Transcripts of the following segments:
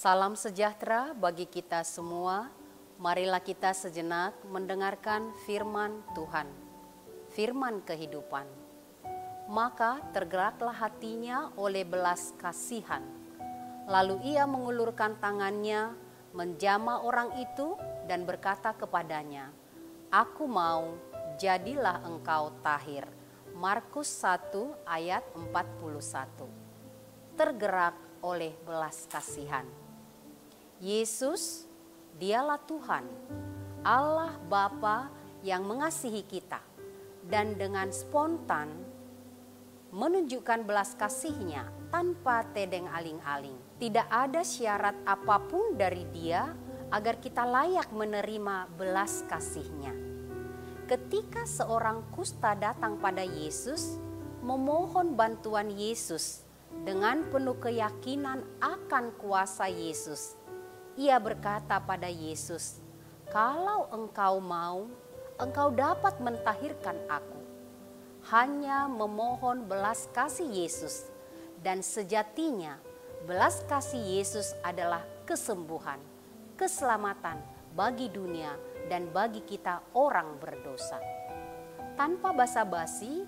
Salam sejahtera bagi kita semua. Marilah kita sejenak mendengarkan firman Tuhan, firman kehidupan. Maka tergeraklah hatinya oleh belas kasihan. Lalu ia mengulurkan tangannya, menjamah orang itu dan berkata kepadanya, "Aku mau, jadilah engkau tahir." Markus 1 ayat 41. Tergerak oleh belas kasihan. Yesus, dialah Tuhan, Allah Bapa yang mengasihi kita dan dengan spontan menunjukkan belas kasih-Nya tanpa tedeng aling-aling. Tidak ada syarat apapun dari Dia agar kita layak menerima belas kasih-Nya. Ketika seorang kusta datang pada Yesus, memohon bantuan Yesus dengan penuh keyakinan akan kuasa Yesus, ia berkata pada Yesus, "Kalau engkau mau, engkau dapat mentahirkan aku." Hanya memohon belas kasih Yesus, dan sejatinya belas kasih Yesus adalah kesembuhan, keselamatan bagi dunia dan bagi kita orang berdosa. Tanpa basa-basi,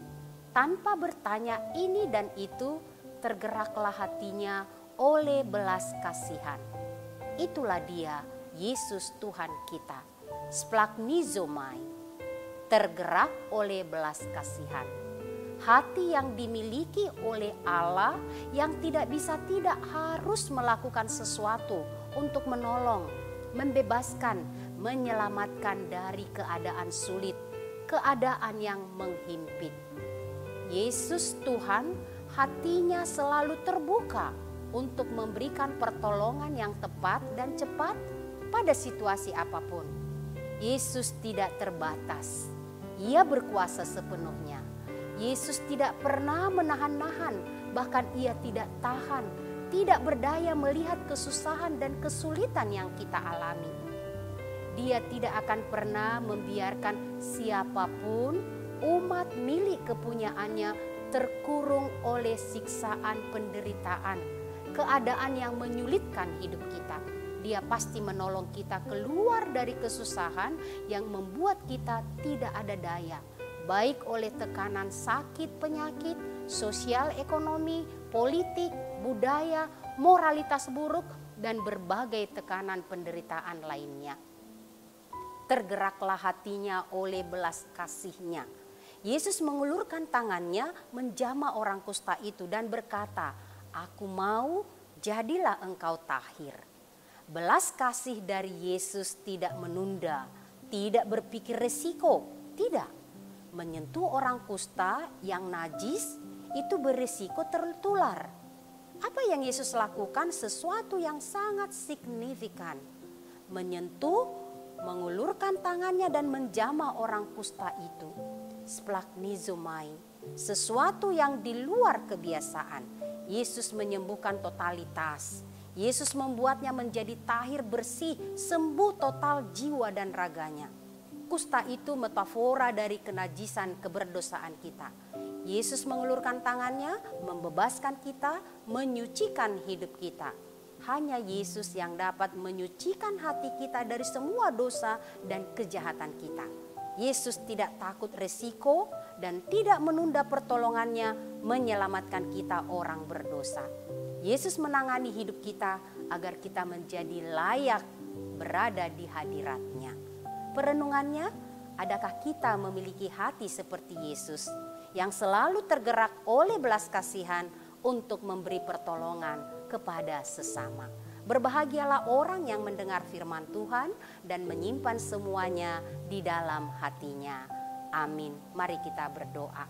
tanpa bertanya ini dan itu, tergeraklah hatinya oleh belas kasihan. Itulah Dia, Yesus Tuhan kita, splagchnizomai, tergerak oleh belas kasihan. Hati yang dimiliki oleh Allah yang tidak bisa tidak harus melakukan sesuatu untuk menolong, membebaskan, menyelamatkan dari keadaan sulit, keadaan yang menghimpit. Yesus Tuhan, hatinya selalu terbuka untuk memberikan pertolongan yang tepat dan cepat pada situasi apapun. Yesus tidak terbatas, Ia berkuasa sepenuhnya. Yesus tidak pernah menahan-nahan, bahkan Ia tidak tahan, tidak berdaya melihat kesusahan dan kesulitan yang kita alami. Dia tidak akan pernah membiarkan siapapun, umat milik kepunyaannya, terkurung oleh siksaan penderitaan, keadaan yang menyulitkan hidup kita. Dia pasti menolong kita keluar dari kesusahan yang membuat kita tidak ada daya, baik oleh tekanan sakit penyakit, sosial ekonomi, politik, budaya, moralitas buruk, dan berbagai tekanan penderitaan lainnya. Tergeraklah hatinya oleh belas kasih-Nya. Yesus mengulurkan tangannya, menjamah orang kusta itu dan berkata, "Aku mau, jadilah engkau tahir." Belas kasih dari Yesus tidak menunda, tidak berpikir resiko, tidak. Menyentuh orang kusta yang najis itu berisiko tertular. Apa yang Yesus lakukan? Sesuatu yang sangat signifikan. Menyentuh, mengulurkan tangannya dan menjamah orang kusta itu. Splagchnizomai, sesuatu yang di luar kebiasaan. Yesus menyembuhkan totalitas. Yesus membuatnya menjadi tahir, bersih, sembuh total jiwa dan raganya. Kusta itu metafora dari kenajisan keberdosaan kita. Yesus mengulurkan tangannya, membebaskan kita, menyucikan hidup kita. Hanya Yesus yang dapat menyucikan hati kita dari semua dosa dan kejahatan kita. Yesus tidak takut resiko dan tidak menunda pertolongannya menyelamatkan kita orang berdosa. Yesus menangani hidup kita agar kita menjadi layak berada di hadirat-Nya. Perenungannya, adakah kita memiliki hati seperti Yesus yang selalu tergerak oleh belas kasihan untuk memberi pertolongan kepada sesama? Berbahagialah orang yang mendengar firman Tuhan dan menyimpan semuanya di dalam hatinya. Amin. Mari kita berdoa.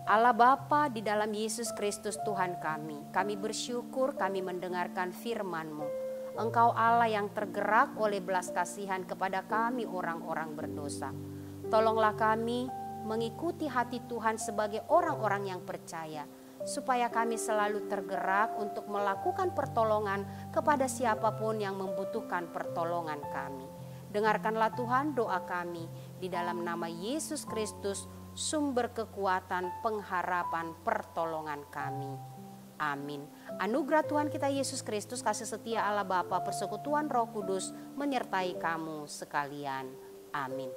Allah Bapa, di dalam Yesus Kristus Tuhan kami bersyukur kami mendengarkan firman-Mu. Engkau Allah yang tergerak oleh belas kasihan kepada kami orang-orang berdosa. Tolonglah kami mengikuti hati Tuhan sebagai orang-orang yang percaya, supaya kami selalu tergerak untuk melakukan pertolongan kepada siapapun yang membutuhkan pertolongan kami. Dengarkanlah Tuhan doa kami, di dalam nama Yesus Kristus, sumber kekuatan, pengharapan, pertolongan kami. Amin. Anugerah Tuhan kita Yesus Kristus, kasih setia Allah Bapa, persekutuan Roh Kudus menyertai kamu sekalian. Amin.